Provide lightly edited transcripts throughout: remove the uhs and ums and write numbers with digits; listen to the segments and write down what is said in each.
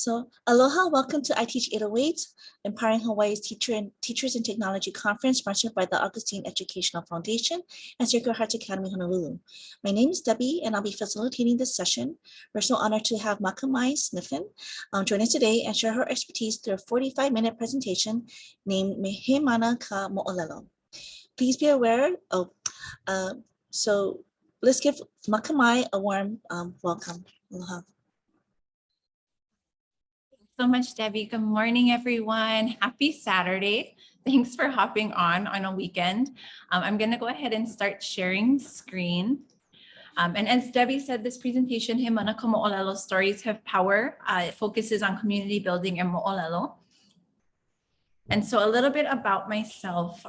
Aloha, welcome to iTeach808, Empowering Hawaii's Teachers in Technology Conference, sponsored by the Augustine Educational Foundation and Sacred Hearts Academy, Honolulu. My name is Debbie, and I'll be facilitating this session. We're so honored to have Makamae Sniffen join us today and share her expertise through a 45-minute presentation named Mehemana Ka Mo'olelo. Please be aware so let's give Makamae a warm welcome. Aloha. So much, Debbie. Good morning, everyone. Happy Saturday. Thanks for hopping on a weekend. I'm going to go ahead and start sharing screen. And as Debbie said, this presentation, Himana Ka Mo'olelo, Stories Have Power, it focuses on community building and mo'olelo. And so a little bit about myself.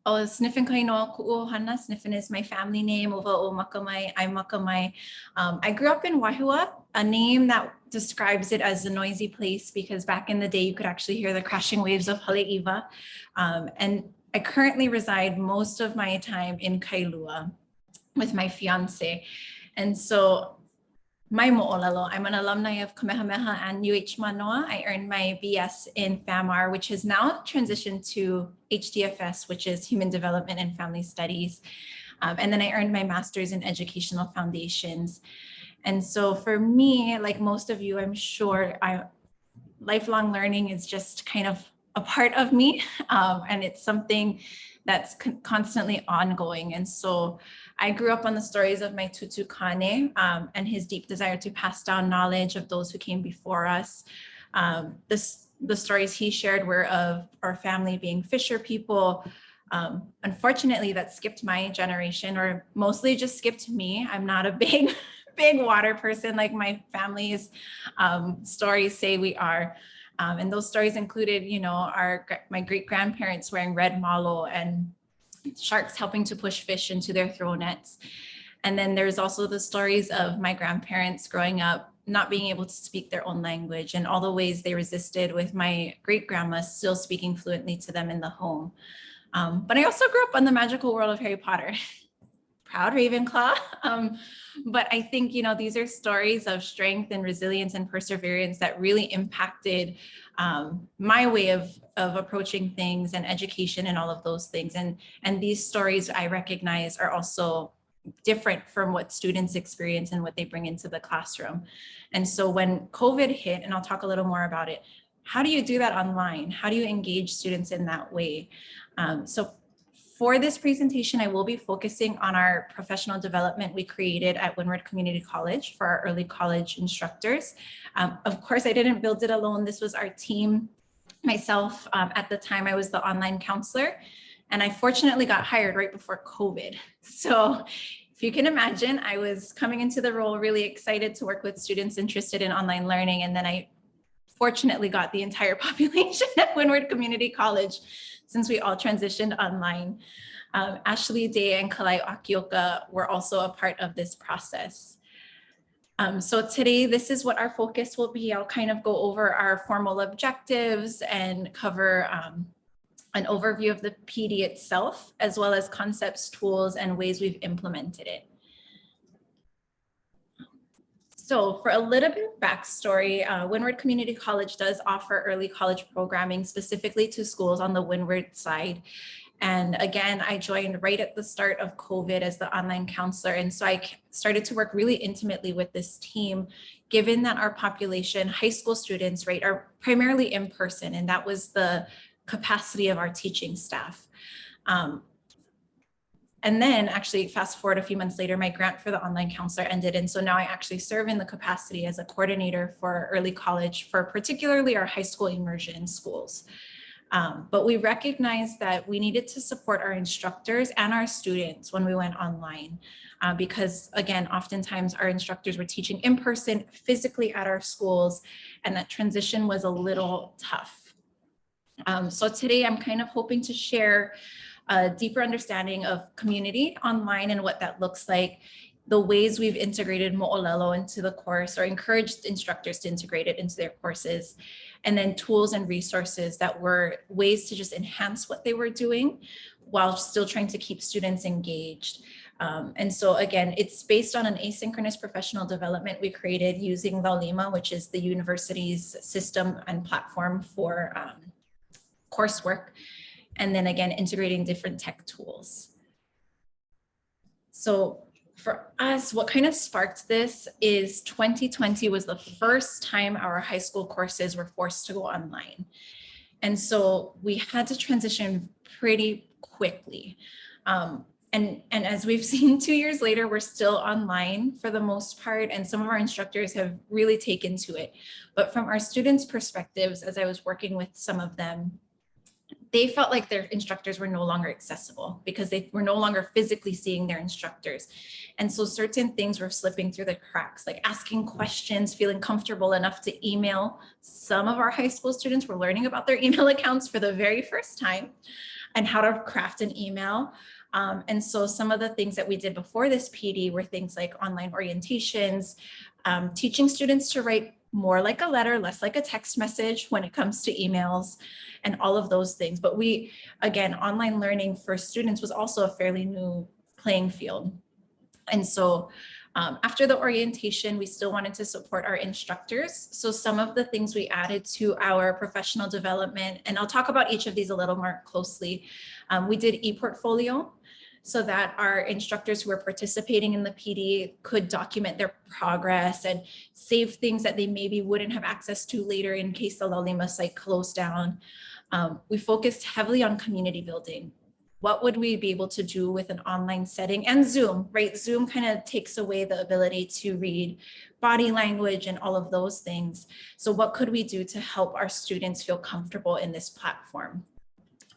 Sniffen kainoa ku'uhana. Sniffen is my family name. Ova o Makamae, I'm Makamae. I grew up in Waihua, a name that describes it as a noisy place because back in the day you could actually hear the crashing waves of Haleiwa. And I currently reside most of my time in Kailua with my fiance. And so my mo'olelo, I'm an alumni of Kamehameha and UH Manoa. I earned my BS in FAMR, which has now transitioned to HDFS, which is Human Development and Family Studies. And then I earned my master's in Educational Foundations. And so for me, like most of you, I'm sure lifelong learning is just kind of a part of me. And it's something that's constantly ongoing. And so I grew up on the stories of my tutu Kane and his deep desire to pass down knowledge of those who came before us. The stories he shared were of our family being fisher people. Unfortunately, that skipped my generation, or mostly just skipped me. I'm not a big water person like my family's stories say we are. And those stories included, you know, my great grandparents wearing red malo and sharks helping to push fish into their throw nets. And then there's also the stories of my grandparents growing up, not being able to speak their own language and all the ways they resisted with my great grandma still speaking fluently to them in the home. But I also grew up in the magical world of Harry Potter. Proud Ravenclaw. But I think, you know, these are stories of strength and resilience and perseverance that really impacted my way of approaching things and education and all of those things. And these stories I recognize are also different from what students experience and what they bring into the classroom. And so when COVID hit, and I'll talk a little more about it, how do you do that online? How do you engage students in that way? So for this presentation, I will be focusing on our professional development we created at Windward Community College for our early college instructors. Of course, I didn't build it alone. This was our team. Myself, at the time, I was the online counselor, and I fortunately got hired right before COVID. So if you can imagine, I was coming into the role really excited to work with students interested in online learning, and then I fortunately got the entire population at Windward Community College since we all transitioned online. Ashley Day and Kalai Akioka were also a part of this process. So today, this is what our focus will be. I'll kind of go over our formal objectives and cover an overview of the PD itself, as well as concepts, tools, and ways we've implemented it. So for a little bit of backstory, Windward Community College does offer early college programming specifically to schools on the Windward side. And again, I joined right at the start of COVID as the online counselor. And so I started to work really intimately with this team, given that our population, high school students, right, are primarily in person. And that was the capacity of our teaching staff. And then actually fast forward a few months later, my grant for the online counselor ended. And so now I actually serve in the capacity as a coordinator for early college for particularly our high school immersion schools. But we recognized that we needed to support our instructors and our students when we went online, because again, oftentimes our instructors were teaching in person physically at our schools, and that transition was a little tough. So today I'm kind of hoping to share a deeper understanding of community online and what that looks like, the ways we've integrated mo'olelo into the course or encouraged instructors to integrate it into their courses, and then tools and resources that were ways to just enhance what they were doing while still trying to keep students engaged. And so again, it's based on an asynchronous professional development we created using Valima, which is the university's system and platform for coursework. And then again, integrating different tech tools. So for us, what kind of sparked this is 2020 was the first time our high school courses were forced to go online. And so we had to transition pretty quickly. And as we've seen 2 years later, we're still online for the most part, and some of our instructors have really taken to it. But from our students' perspectives, as I was working with some of them, they felt like their instructors were no longer accessible because they were no longer physically seeing their instructors. And so certain things were slipping through the cracks, like asking questions, feeling comfortable enough to email. Some of our high school students were learning about their email accounts for the very first time and how to craft an email. And so some of the things that we did before this PD were things like online orientations, teaching students to write more like a letter, less like a text message when it comes to emails and all of those things. But we, again, online learning for students was also a fairly new playing field. And so after the orientation, we still wanted to support our instructors. So some of the things we added to our professional development, and I'll talk about each of these a little more closely. We did e-portfolio so that our instructors who were participating in the PD could document their progress and save things that they maybe wouldn't have access to later in case the Laulima site closed down. We focused heavily on community building. What would we be able to do with an online setting and Zoom, right? Zoom kind of takes away the ability to read body language and all of those things. So what could we do to help our students feel comfortable in this platform?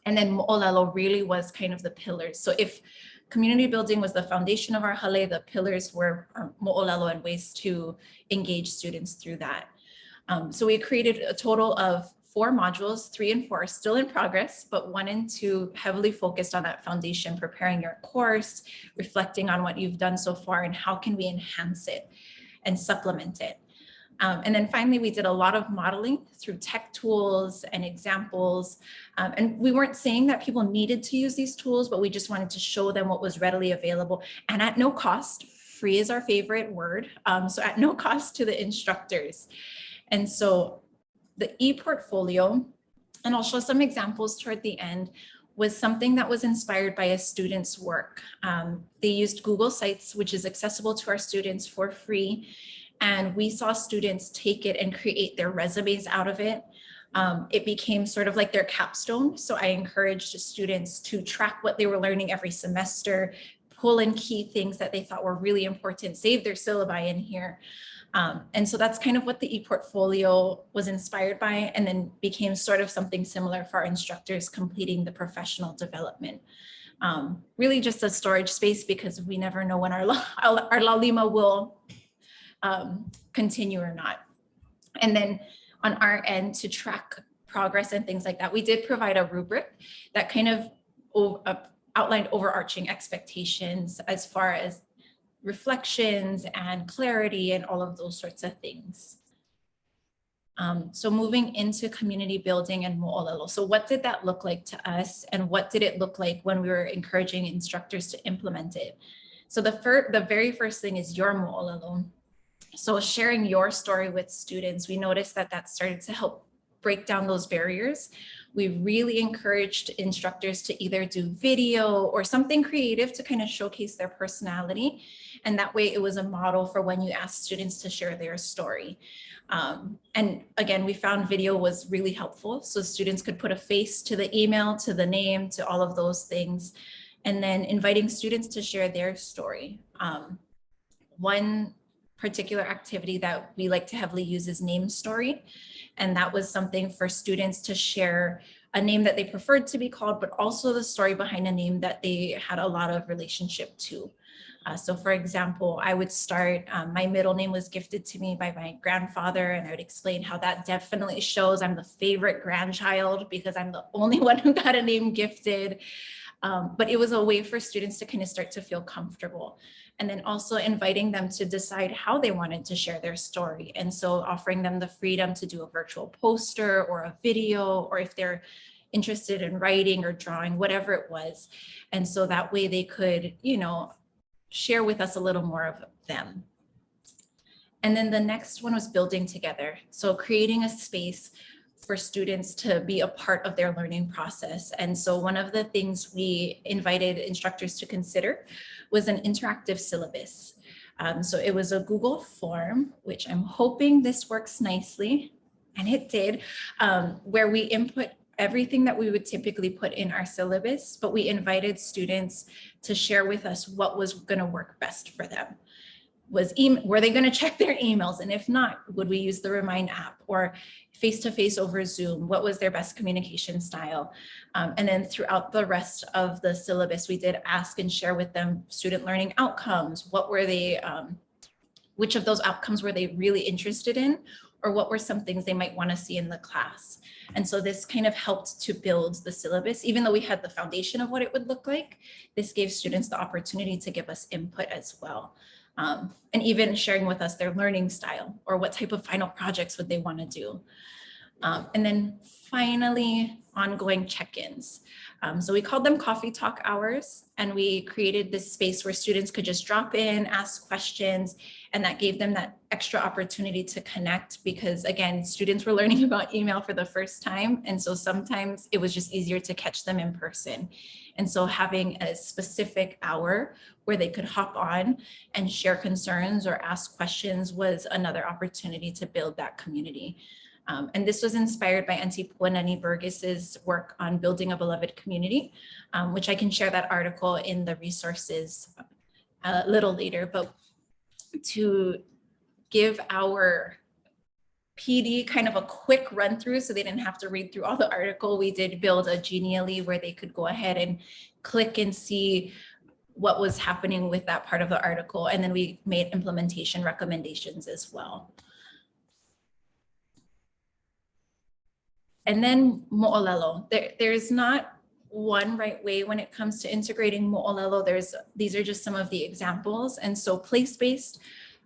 And then olelo really was kind of the pillars. So if community building was the foundation of our hale, the pillars were olelo and ways to engage students through that. So we created a total of 4 modules, 3 and 4 are still in progress, but 1 and 2 heavily focused on that foundation, preparing your course, reflecting on what you've done so far and how can we enhance it and supplement it. And then finally, we did a lot of modeling through tech tools and examples. And we weren't saying that people needed to use these tools, but we just wanted to show them what was readily available and at no cost. Free is our favorite word. So at no cost to the instructors. And so the e-portfolio, and I'll show some examples toward the end, was something that was inspired by a student's work. They used Google Sites, which is accessible to our students for free. And we saw students take it and create their resumes out of it. It became sort of like their capstone. So I encouraged students to track what they were learning every semester, pull in key things that they thought were really important, save their syllabi in here. And so that's kind of what the e-portfolio was inspired by, and then became sort of something similar for our instructors completing the professional development. Really just a storage space because we never know when our Laulima will continue or not. And then on our end to track progress and things like that, we did provide a rubric that kind of outlined overarching expectations as far as reflections and clarity and all of those sorts of things. So moving into community building and mo'olelo. So what did that look like to us, and what did it look like when we were encouraging instructors to implement it? So the very first thing is your mo'olelo. So sharing your story with students, we noticed that that started to help break down those barriers. We really encouraged instructors to either do video or something creative to kind of showcase their personality. And that way it was a model for when you ask students to share their story. And again, we found video was really helpful. So students could put a face to the email, to the name, to all of those things. And then inviting students to share their story. One particular activity that we like to heavily use is name story. And that was something for students to share a name that they preferred to be called, but also the story behind a name that they had a lot of relationship to. So for example, I would start, my middle name was gifted to me by my grandfather, and I would explain how that definitely shows I'm the favorite grandchild because I'm the only one who got a name gifted. But it was a way for students to kind of start to feel comfortable. And then also inviting them to decide how they wanted to share their story. And so offering them the freedom to do a virtual poster or a video, or if they're interested in writing or drawing, whatever it was. And so that way they could, you know, share with us a little more of them. And then the next one was building together. So creating a space for students to be a part of their learning process. And so one of the things we invited instructors to consider was an interactive syllabus. So it was a Google form, which I'm hoping this works nicely, and it did, where we input everything that we would typically put in our syllabus, but we invited students to share with us what was going to work best for them. Were they going to check their emails? And if not, would we use the Remind app or face-to-face over Zoom? What was their best communication style? And then throughout the rest of the syllabus, we did ask and share with them student learning outcomes. What were they, which of those outcomes were they really interested in? Or what were some things they might want to see in the class? And so this kind of helped to build the syllabus. Even though we had the foundation of what it would look like, this gave students the opportunity to give us input as well. And even sharing with us their learning style or what type of final projects would they want to do. And then finally, ongoing check-ins. So we called them coffee talk hours, and we created this space where students could just drop in, ask questions, and that gave them that extra opportunity to connect because, again, students were learning about email for the first time. And so sometimes it was just easier to catch them in person. And so having a specific hour where they could hop on and share concerns or ask questions was another opportunity to build that community. And this was inspired by Auntie Puanani Burgess's work on building a beloved community, which I can share that article in the resources a little later. But to give our PD kind of a quick run through so they didn't have to read through all the article, we did build a Genially where they could go ahead and click and see what was happening with that part of the article. And then we made implementation recommendations as well. And then mo'olelo. There's not one right way when it comes to integrating mo'olelo. These are just some of the examples. And so place-based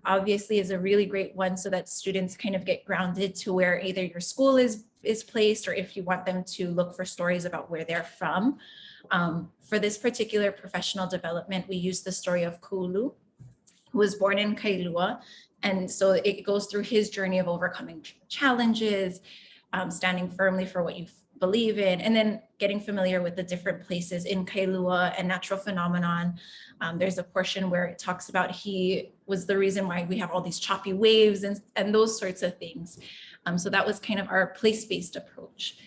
obviously is a really great one so that students kind of get grounded to where either your school is placed or if you want them to look for stories about where they're from. For this particular professional development, we used the story of Kulu, who was born in Kailua. And so it goes through his journey of overcoming challenges, standing firmly for what you believe in, and then getting familiar with the different places in Kailua and natural phenomenon. There's a portion where it talks about he was the reason why we have all these choppy waves and those sorts of things. So that was kind of our place-based approach.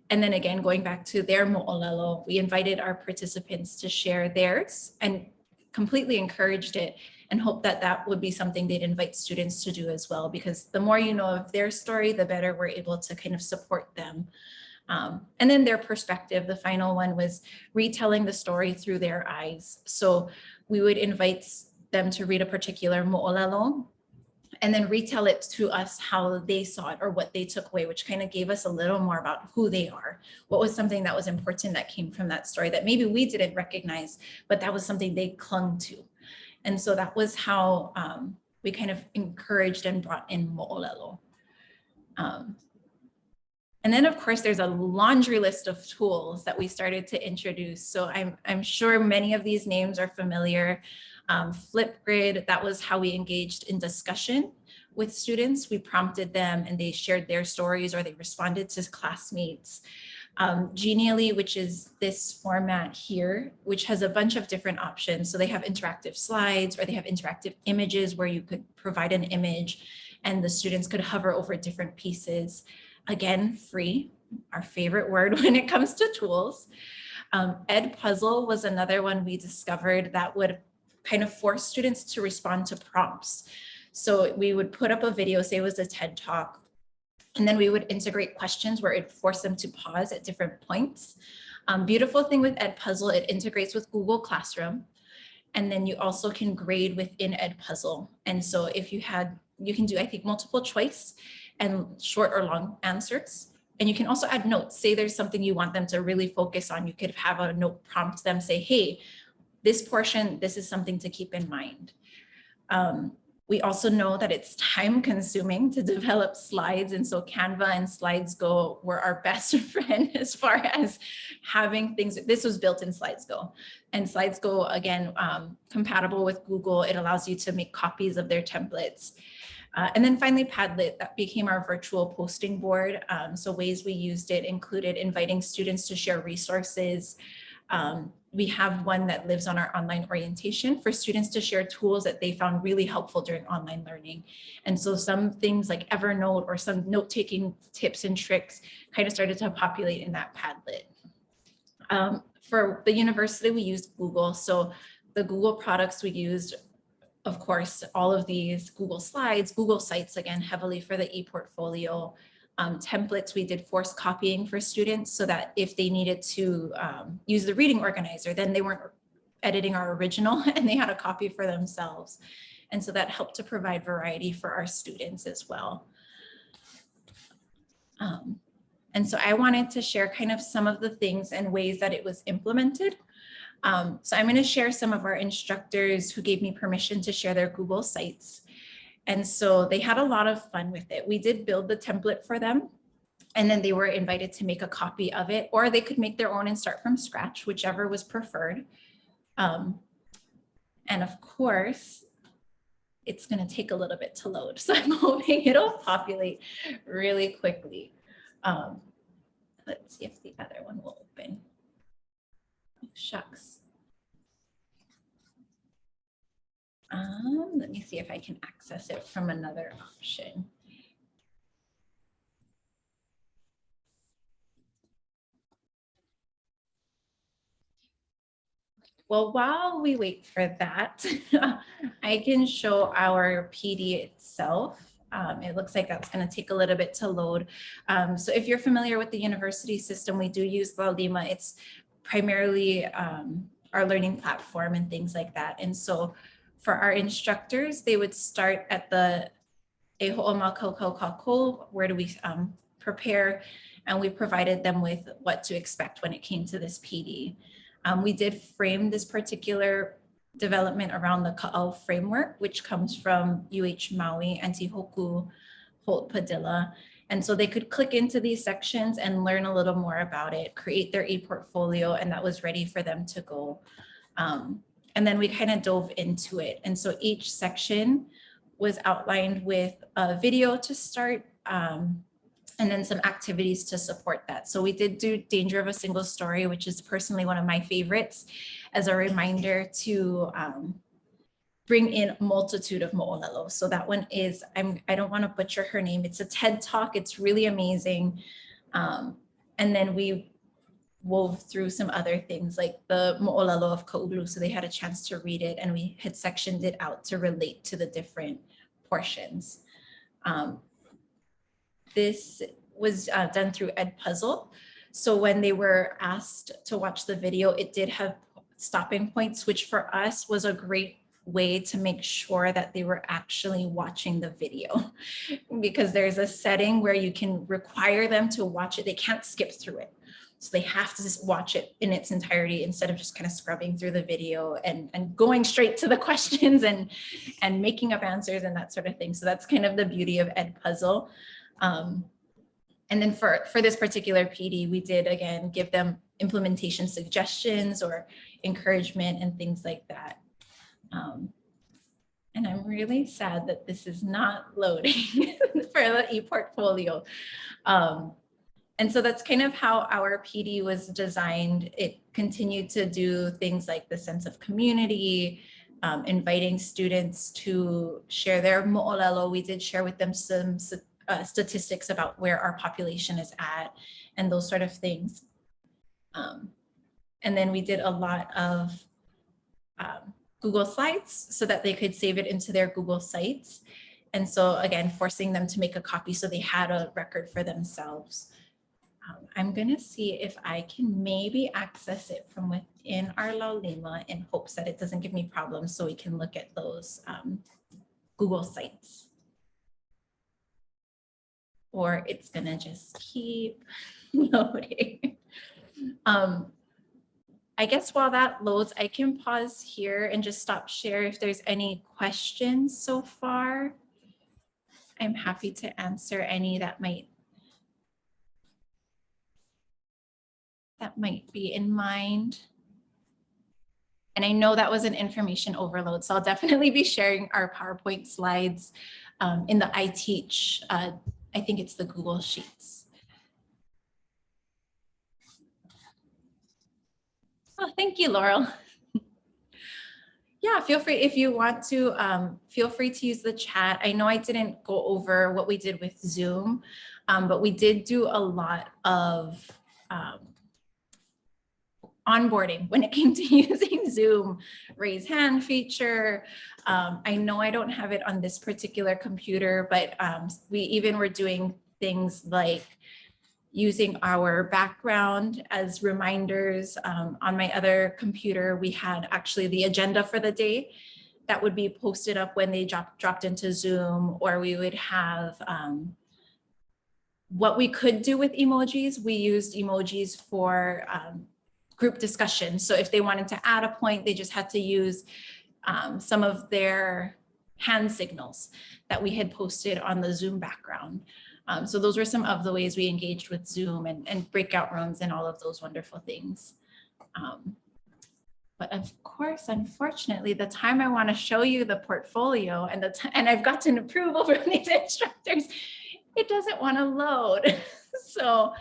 And then again, going back to their mo'olelo, we invited our participants to share theirs and completely encouraged it and hope that that would be something they'd invite students to do as well, because the more you know of their story, the better we're able to kind of support them. And then their perspective, the final one was retelling the story through their eyes. So we would invite them to read a particular mo'olelo and then retell it to us how they saw it or what they took away, which kind of gave us a little more about who they are. What was something that was important that came from that story that maybe we didn't recognize, but that was something they clung to. And so that was how we kind of encouraged and brought in mo'olelo. And then of course, there's a laundry list of tools that we started to introduce. So I'm sure many of these names are familiar. Flipgrid, that was how we engaged in discussion with students. We prompted them and they shared their stories or they responded to classmates. Genially, which is this format here, which has a bunch of different options. So they have interactive slides or they have interactive images where you could provide an image and the students could hover over different pieces. Again, free, our favorite word when it comes to tools. Edpuzzle was another one we discovered that would kind of force students to respond to prompts. So we would put up a video, say it was a TED Talk, and then we would integrate questions where it forced them to pause at different points. Beautiful thing with Edpuzzle, it integrates with Google Classroom. And then you also can grade within Edpuzzle. And so if you can do, I think, multiple choice and short or long answers. And you can also add notes. Say there's something you want them to really focus on. You could have a note prompt them, say, hey, this portion, this is something to keep in mind. We also know that it's time consuming to develop slides. And so Canva and SlidesGo were our best friend as far as having things. This was built in SlidesGo. And Slides Go, again, compatible with Google. It allows you to make copies of their templates. And then finally, Padlet, that became our virtual posting board. So ways we used it included inviting students to share resources. We have one that lives on our online orientation for students to share tools that they found really helpful during online learning. And so some things like Evernote or some note-taking tips and tricks kind of started to populate in that Padlet. For the university, we used Google. So the Google products we used, of course, all of these Google Slides, Google Sites, again, heavily for the e-portfolio. Templates, we did force copying for students so that if they needed to use the reading organizer, then they weren't editing our original and they had a copy for themselves. And so that helped to provide variety for our students as well. And so I wanted to share kind of some of the things and ways that it was implemented. So I'm going to share some of our instructors who gave me permission to share their Google Sites. And so they had a lot of fun with it. We did build the template for them, and then they were invited to make a copy of it, or they could make their own and start from scratch, whichever was preferred. And of course, it's going to take a little bit to load. So I'm hoping it'll populate really quickly. Let's see if the other one will open. Oh, shucks. Let me see if I can access it from another option. Well, while we wait for that, I can show our PD itself. It looks like that's going to take a little bit to load. So if you're familiar with the university system, we do use La Lima. It's primarily our learning platform and things like that. And so for our instructors, they would start at the where do we prepare, and we provided them with what to expect when it came to this PD. We did frame this particular development around the Ka'au framework, which comes from UH Maui, Antihoku, Holt Padilla. And so they could click into these sections and learn a little more about it, create their e-portfolio, and that was ready for them to go. And then we kind of dove into it. And so each section was outlined with a video to start, and then some activities to support that. So we did do Danger of a Single Story, which is personally one of my favorites, as a reminder to bring in a multitude of mo'olelo. So that one is, I don't want to butcher her name. It's a TED Talk. It's really amazing. And then we wove through some other things like the mo'olelo of Ka'ulu. So they had a chance to read it, and we had sectioned it out to relate to the different portions. This was done through Edpuzzle. So when they were asked to watch the video, it did have stopping points, which for us was a great way to make sure that they were actually watching the video, because there's a setting where you can require them to watch it. They can't skip through it. So they have to just watch it in its entirety instead of just kind of scrubbing through the video and going straight to the questions and making up answers and that sort of thing. So that's kind of the beauty of Edpuzzle. And then for this particular PD, we did, again, give them implementation suggestions or encouragement and things like that. And I'm really sad that this is not loading for the ePortfolio. And so that's kind of how our PD was designed. It continued to do things like the sense of community, inviting students to share their mo'olelo. We did share with them some statistics about where our population is at and those sort of things. And then we did a lot of Google Slides so that they could save it into their Google Sites. And so again, forcing them to make a copy so they had a record for themselves. I'm gonna see if I can maybe access it from within our La Lima in hopes that it doesn't give me problems so we can look at those Google Sites. Or it's gonna just keep loading. I guess while that loads, I can pause here and just stop share if there's any questions so far. I'm happy to answer any that might be in mind. And I know that was an information overload, so I'll definitely be sharing our PowerPoint slides in the iTeach. I think it's the Google Sheets. Oh, thank you, Laurel. Yeah, feel free if you want to, feel free to use the chat. I know I didn't go over what we did with Zoom, but we did do a lot of onboarding when it came to using Zoom, raise hand feature. I know I don't have it on this particular computer, but we even were doing things like using our background as reminders. On my other computer, we had actually the agenda for the day that would be posted up when they dropped into Zoom, or we would have what we could do with emojis. We used emojis for group discussion. So if they wanted to add a point, they just had to use some of their hand signals that we had posted on the Zoom background. So those were some of the ways we engaged with Zoom and breakout rooms and all of those wonderful things. But of course, unfortunately, the time I want to show you the portfolio and I've gotten approval from these instructors, it doesn't want to load. So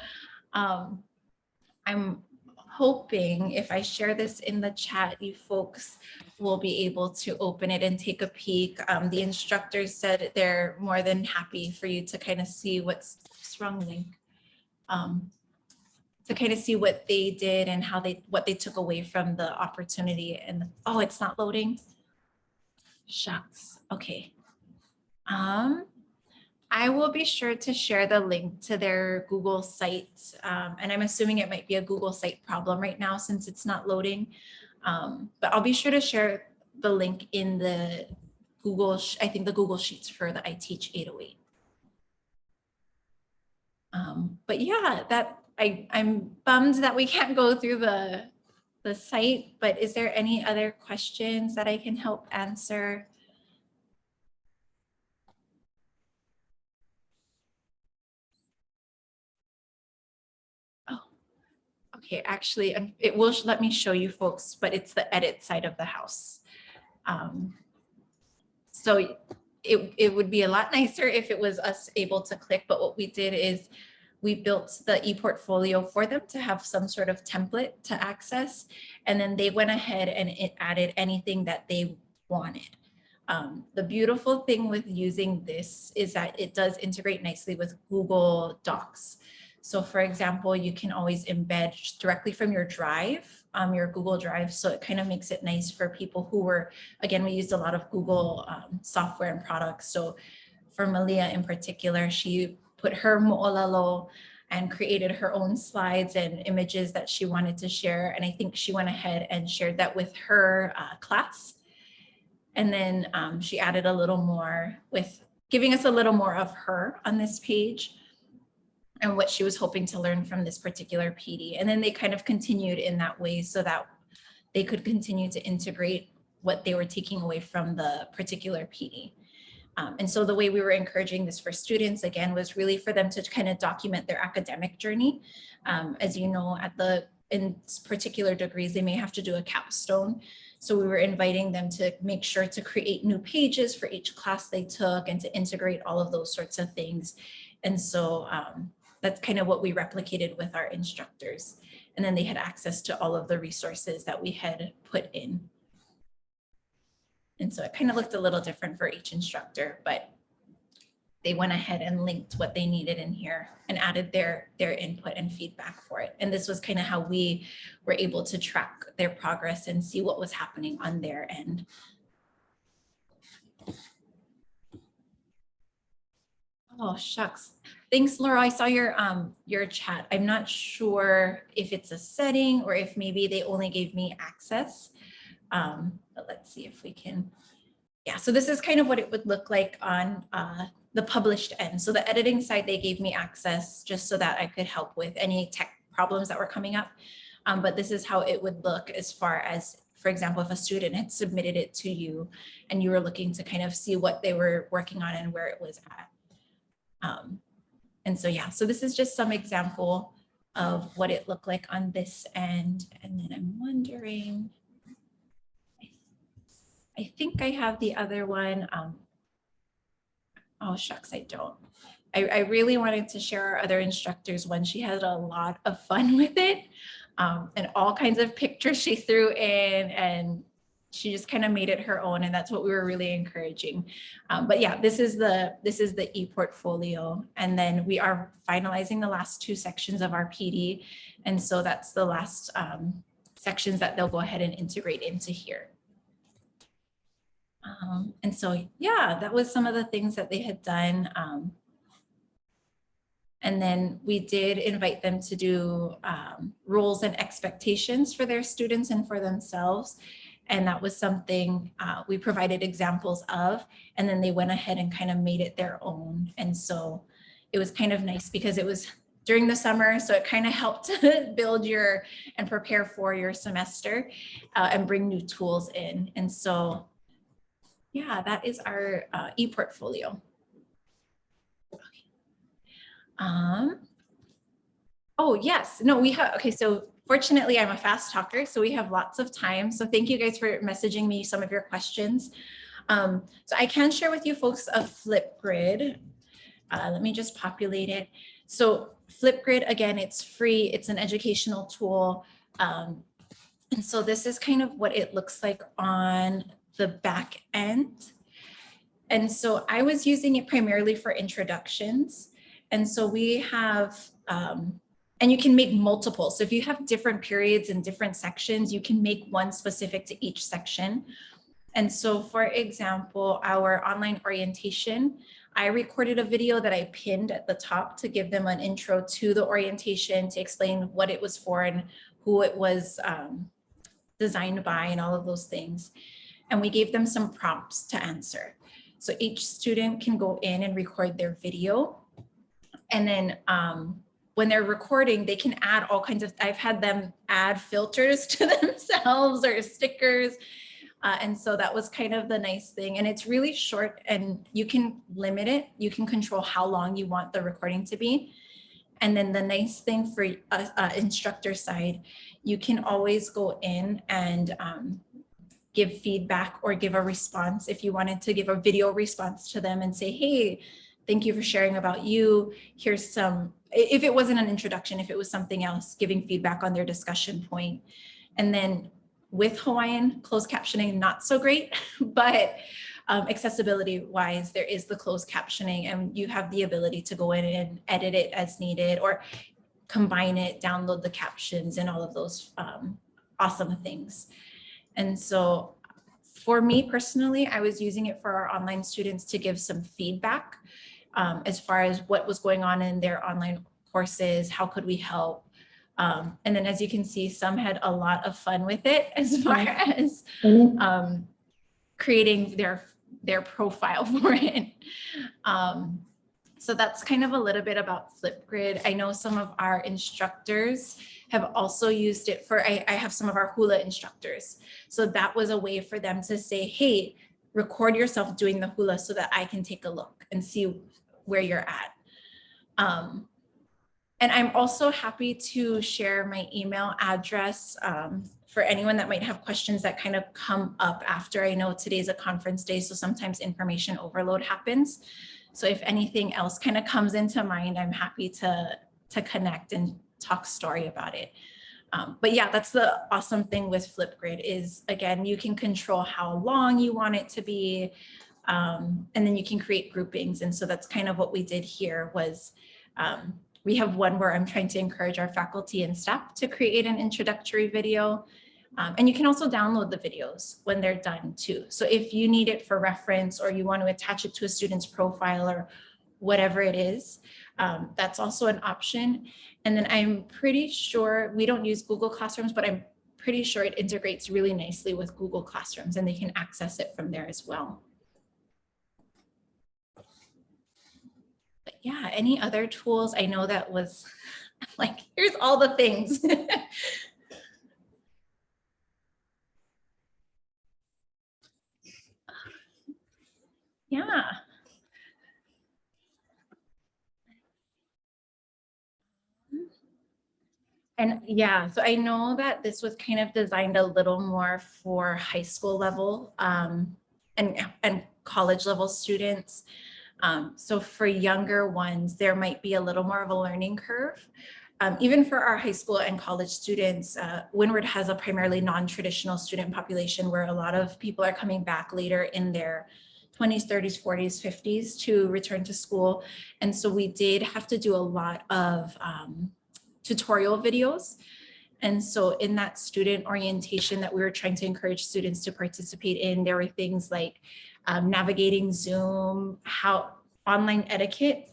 I'm hoping if I share this in the chat, you folks will be able to open it and take a peek. The instructors said they're more than happy for you to kind of see what's wrong, Link. To kind of see what they did and what they took away from the opportunity. And oh, it's not loading. Shucks. Okay. I will be sure to share the link to their Google site. And I'm assuming it might be a Google site problem right now since it's not loading. But I'll be sure to share the link in the Google, I think the Google Sheets for the iTeach808. But yeah, I'm bummed that we can't go through the site, but is there any other questions that I can help answer? Oh, okay, actually, it will let me show you folks, but it's the edit side of the house. So it would be a lot nicer if it was us able to click, but what we did is we built the ePortfolio for them to have some sort of template to access. And then they went ahead and it added anything that they wanted. The beautiful thing with using this is that it does integrate nicely with Google Docs. So for example, you can always embed directly from your Drive, your Google Drive. So it kind of makes it nice for people who were, again, we used a lot of Google software and products. So for Malia in particular, she put her olelo and created her own slides and images that she wanted to share. And I think she went ahead and shared that with her class. And then she added a little more with giving us a little more of her on this page and what she was hoping to learn from this particular PD. And then they kind of continued in that way so that they could continue to integrate what they were taking away from the particular PD. And so the way we were encouraging this for students, again, was really for them to kind of document their academic journey. As you know, in particular degrees, they may have to do a capstone. So we were inviting them to make sure to create new pages for each class they took and to integrate all of those sorts of things. And so that's kind of what we replicated with our instructors. And then they had access to all of the resources that we had put in. And so it kind of looked a little different for each instructor, but they went ahead and linked what they needed in here and added their input and feedback for it. And this was kind of how we were able to track their progress and see what was happening on their end. Oh, shucks. Thanks, Laura. I saw your chat. I'm not sure if it's a setting or if maybe they only gave me access. But let's see if we can. Yeah, so this is kind of what it would look like on the published end. So the editing side, they gave me access just so that I could help with any tech problems that were coming up. But this is how it would look as far as, for example, if a student had submitted it to you and you were looking to kind of see what they were working on and where it was at. And so, yeah, so this is just some example of what it looked like on this end. And then I'm wondering, I think I have the other one. Oh, shucks, I don't. I really wanted to share our other instructors one. She had a lot of fun with it, and all kinds of pictures she threw in, and she just kind of made it her own, and that's what we were really encouraging. But yeah, this is the e-portfolio, and then we are finalizing the last two sections of our PD, and so that's the last sections that they'll go ahead and integrate into here. And so, yeah, that was some of the things that they had done. And then we did invite them to do roles and expectations for their students and for themselves. And that was something we provided examples of, and then they went ahead and kind of made it their own. And so it was kind of nice because it was during the summer, so it kind of helped build your and prepare for your semester and bring new tools in. And so, yeah, that is our e-portfolio. Oh, yes. No, we have. Okay, so fortunately, I'm a fast talker, so we have lots of time. So thank you guys for messaging me some of your questions. So I can share with you folks a Flipgrid. Let me just populate it. So Flipgrid, again, it's free. It's an educational tool. And so this is kind of what it looks like on the back end. And so I was using it primarily for introductions. And so we have, and you can make multiple. So if you have different periods and different sections, you can make one specific to each section. And so for example, our online orientation, I recorded a video that I pinned at the top to give them an intro to the orientation, to explain what it was for and who it was designed by and all of those things. And we gave them some prompts to answer. So each student can go in and record their video. And then when they're recording, they can add all kinds of, I've had them add filters to themselves or stickers. And so that was kind of the nice thing. And it's really short and you can limit it. You can control how long you want the recording to be. And then the nice thing for instructor side, you can always go in and give feedback or give a response. If you wanted to give a video response to them and say, hey, thank you for sharing about you. Here's some, if it wasn't an introduction, if it was something else, giving feedback on their discussion point. And then with Hawaiian, closed captioning, not so great, but accessibility wise, there is the closed captioning and you have the ability to go in and edit it as needed or combine it, download the captions and all of those awesome things. And so for me personally, I was using it for our online students to give some feedback as far as what was going on in their online courses, how could we help? And then as you can see, some had a lot of fun with it as far as creating their profile for it. So that's kind of a little bit about Flipgrid. I know some of our instructors have also used it for, I have some of our hula instructors. So that was a way for them to say, hey, record yourself doing the hula so that I can take a look and see where you're at. And I'm also happy to share my email address for anyone that might have questions that kind of come up after. I know today's a conference day, so sometimes information overload happens. So if anything else kind of comes into mind, I'm happy to connect and talk story about it. But yeah, that's the awesome thing with Flipgrid is, again, you can control how long you want it to be, and then you can create groupings. And so that's kind of what we did here was, we have one where I'm trying to encourage our faculty and staff to create an introductory video. And you can also download the videos when they're done too. So if you need it for reference or you want to attach it to a student's profile or whatever it is, that's also an option. And then I'm pretty sure, we don't use Google Classrooms, but I'm pretty sure it integrates really nicely with Google Classrooms and they can access it from there as well. But yeah, any other tools? I know that was like, here's all the things. Yeah. And yeah, so I know that this was kind of designed a little more for high school level and college level students. So for younger ones, there might be a little more of a learning curve. Even for our high school and college students, Windward has a primarily non-traditional student population where a lot of people are coming back later in their 20s, 30s, 40s, 50s to return to school. And so we did have to do a lot of tutorial videos. And so in that student orientation that we were trying to encourage students to participate in, there were things like navigating Zoom, how online etiquette.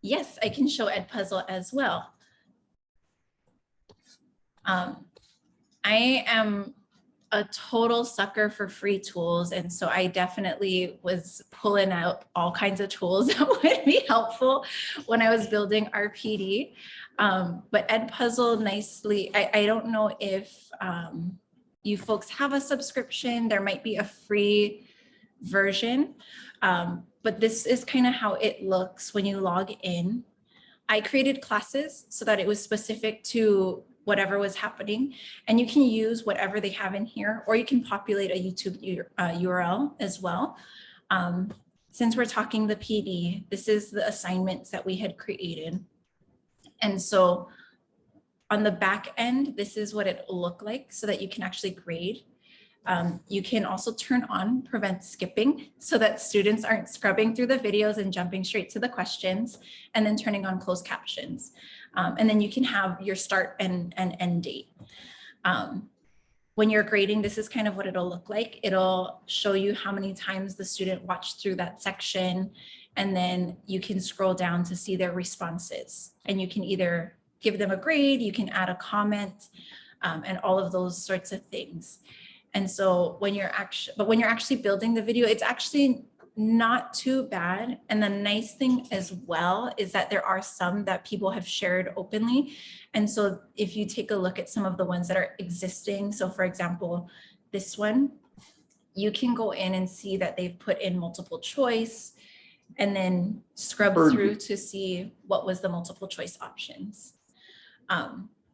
Yes, I can show Edpuzzle as well. I am a total sucker for free tools. And so I definitely was pulling out all kinds of tools that would be helpful when I was building our PD. But Edpuzzle nicely, I don't know if you folks have a subscription. There might be a free version, but this is kind of how it looks when you log in. I created classes so that it was specific to whatever was happening, and you can use whatever they have in here, or you can populate a YouTube URL as well. Since we're talking the PD, this is the assignments that we had created. And so on the back end, this is what it will look like so that you can actually grade. You can also turn on prevent skipping so that students aren't scrubbing through the videos and jumping straight to the questions, and then turning on closed captions. And then you can have your start and end date. When you're grading, this is kind of what it'll look like. It'll show you how many times the student watched through that section, and then you can scroll down to see their responses. And you can either give them a grade, you can add a comment, and all of those sorts of things. And so when you're actually building the video, it's actually not too bad. And the nice thing as well is that there are some that people have shared openly. And so if you take a look at some of the ones that are existing, so for example, this one, you can go in and see that they've put in multiple choice and then scrub through to see what was the multiple choice options.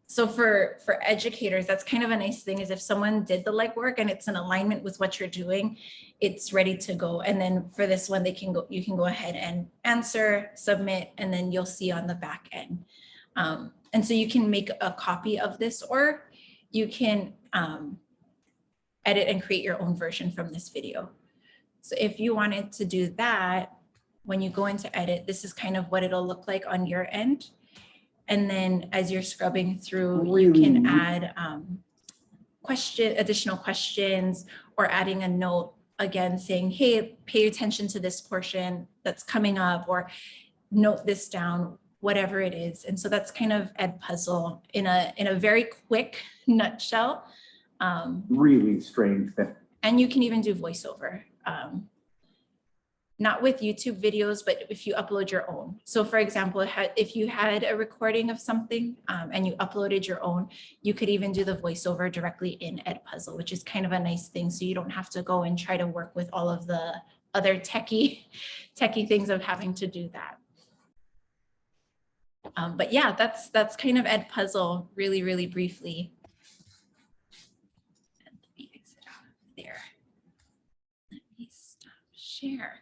So for educators, that's kind of a nice thing, is if someone did the legwork and it's in alignment with what you're doing, it's ready to go. And then for this one, you can go ahead and answer, submit, and then you'll see on the back end. And so you can make a copy of this, or you can edit and create your own version from this video. So if you wanted to do that, when you go into edit, this is kind of what it'll look like on your end. And then as you're scrubbing through, you can add additional questions, or adding a note again saying, hey, pay attention to this portion that's coming up, or note this down, whatever it is. And so that's kind of Edpuzzle in a very quick nutshell. Really strange. And you can even do voiceover. Not with YouTube videos, but if you upload your own. So for example, if you had a recording of something and you uploaded your own, you could even do the voiceover directly in Edpuzzle, which is kind of a nice thing. So you don't have to go and try to work with all of the other techie things of having to do that. But yeah, that's kind of Edpuzzle really, really briefly. Let me exit out of there. Let me stop share.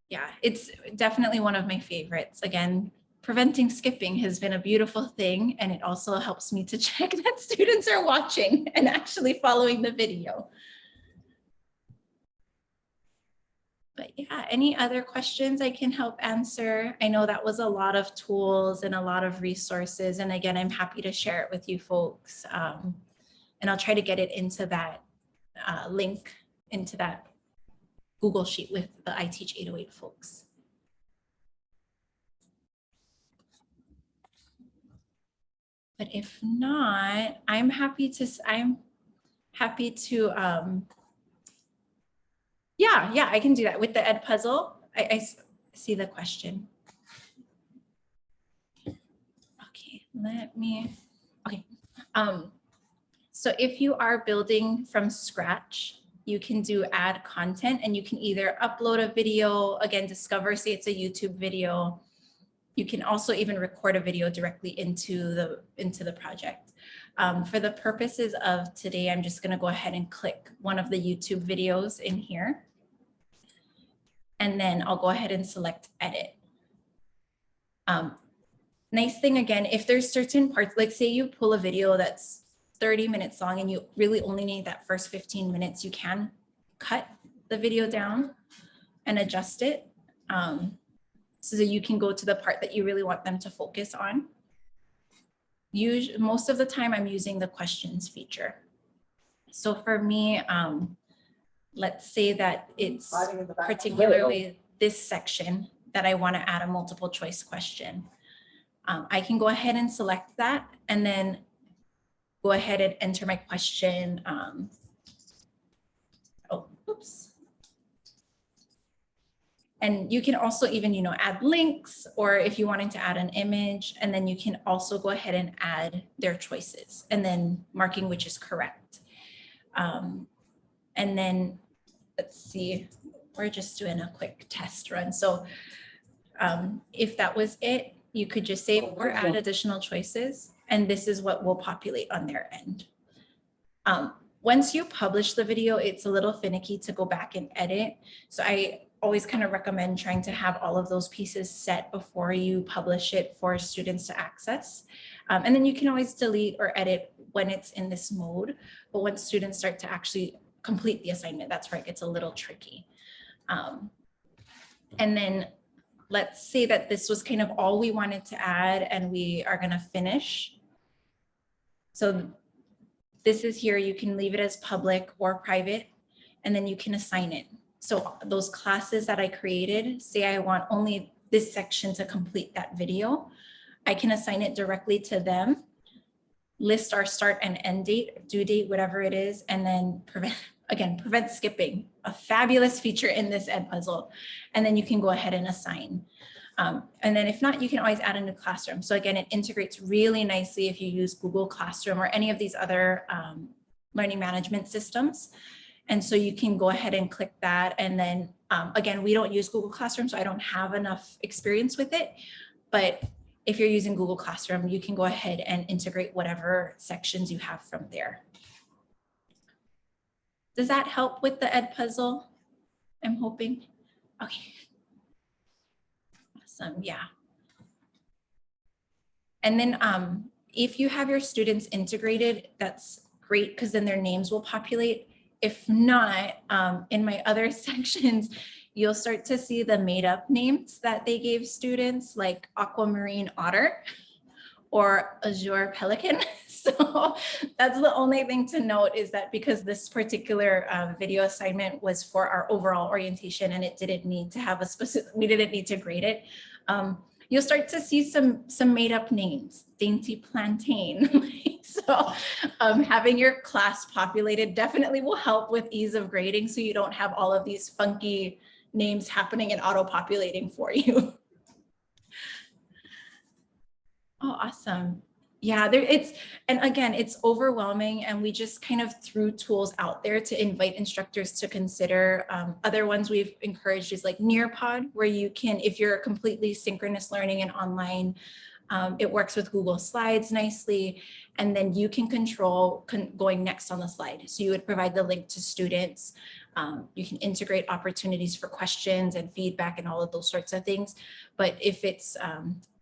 Yeah, it's definitely one of my favorites. Again, preventing skipping has been a beautiful thing, and it also helps me to check that students are watching and actually following the video. But yeah, any other questions I can help answer? I know that was a lot of tools and a lot of resources. And again, I'm happy to share it with you folks. And I'll try to get it into that link, into that Google Sheet with the iTeach808 folks. But if not, I'm happy to, yeah, I can do that with the Edpuzzle. I see the question. Okay, okay. So if you are building from scratch, you can do add content, and you can either upload a video, again, discover, say it's a YouTube video, You can also even record a video directly into the project. For the purposes of today, I'm just going to go ahead and click one of the YouTube videos in here. And then I'll go ahead and select edit. Nice thing again, if there's certain parts, like say you pull a video that's 30 minutes long and you really only need that first 15 minutes, you can cut the video down and adjust it so that you can go to the part that you really want them to focus on. Most of the time I'm using the questions feature. So for me, let's say that it's particularly this section that I want to add a multiple choice question. I can go ahead and select that and then go ahead and enter my question. Oops. And you can also even, add links, or if you wanted to add an image, and then you can also go ahead and add their choices and then marking which is correct. And then let's see, we're just doing a quick test run. So if that was it, you could just save or add additional choices, and this is what will populate on their end. Once you publish the video, it's a little finicky to go back and edit. So I always kind of recommend trying to have all of those pieces set before you publish it for students to access. And then you can always delete or edit when it's in this mode. But once students start to actually complete the assignment, that's where it gets a little tricky. And then let's say that this was kind of all we wanted to add and we are going to finish. So this is here, you can leave it as public or private, and then you can assign it. So those classes that I created, say I want only this section to complete that video, I can assign it directly to them, list our start and end date, due date, whatever it is, and then prevent skipping, a fabulous feature in this Edpuzzle. And then you can go ahead and assign. And then if not, you can always add a new classroom. So again, it integrates really nicely if you use Google Classroom or any of these other learning management systems. And so you can go ahead and click that. And then again, we don't use Google Classroom, so I don't have enough experience with it. But if you're using Google Classroom, you can go ahead and integrate whatever sections you have from there. Does that help with the Edpuzzle? I'm hoping. Okay. Awesome. Yeah. And then if you have your students integrated, that's great because then their names will populate. If not, in my other sections, you'll start to see the made up names that they gave students, like aquamarine otter or azure pelican. So that's the only thing to note, is that because this particular video assignment was for our overall orientation and it didn't need to have a specific, we didn't need to grade it. You'll start to see some made up names, dainty plantain. So having your class populated definitely will help with ease of grading, so you don't have all of these funky names happening and auto-populating for you. Oh, awesome. Yeah, and again, it's overwhelming, and we just kind of threw tools out there to invite instructors to consider. Other ones we've encouraged is like Nearpod, where you can, if you're completely synchronous learning and online, it works with Google Slides nicely, and then you can control going next on the slide. So you would provide the link to students. You can integrate opportunities for questions and feedback and all of those sorts of things. But if it's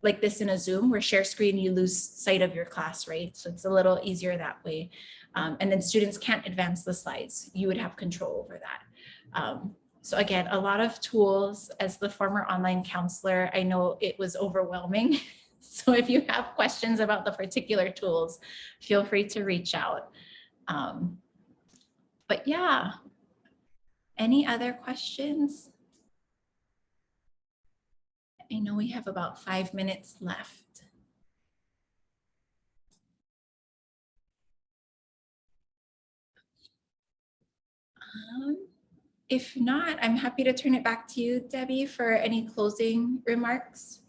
like this in a Zoom, where share screen, you lose sight of your class, right? So it's a little easier that way. And then students can't advance the slides. You would have control over that. So again, a lot of tools. As the former online counselor, I know it was overwhelming. So if you have questions about the particular tools, feel free to reach out. But yeah, any other questions? I know we have about 5 minutes left. If not, I'm happy to turn it back to you, Debbie, for any closing remarks.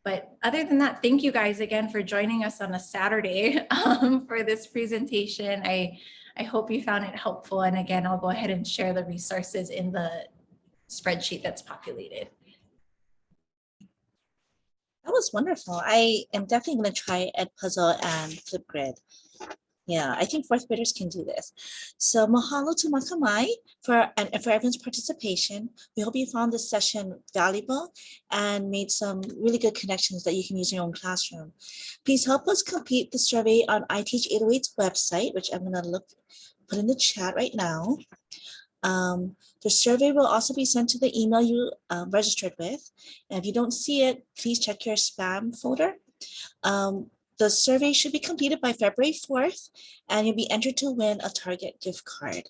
But other than that, thank you guys again for joining us on a Saturday for this presentation. I hope you found it helpful. And again, I'll go ahead and share the resources in the spreadsheet that's populated. That was wonderful. I am definitely going to try Edpuzzle and Flipgrid. Yeah, I think fourth graders can do this. So mahalo to Makamae for everyone's participation. We hope you found this session valuable and made some really good connections that you can use in your own classroom. Please help us complete the survey on iTeach808's website, which I'm going to put in the chat right now. The survey will also be sent to the email you registered with. And if you don't see it, please check your spam folder. The survey should be completed by February 4th, and you'll be entered to win a Target gift card.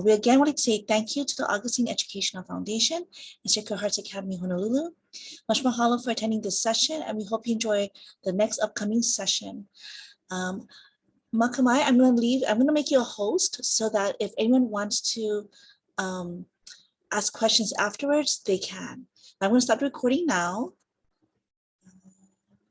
We again want to say thank you to the Augustine Educational Foundation and Sacred Hearts Academy Honolulu. Much mahalo for attending this session, and we hope you enjoy the next upcoming session. Makamae, I'm going to make you a host so that if anyone wants to ask questions afterwards, they can. I'm going to stop recording now.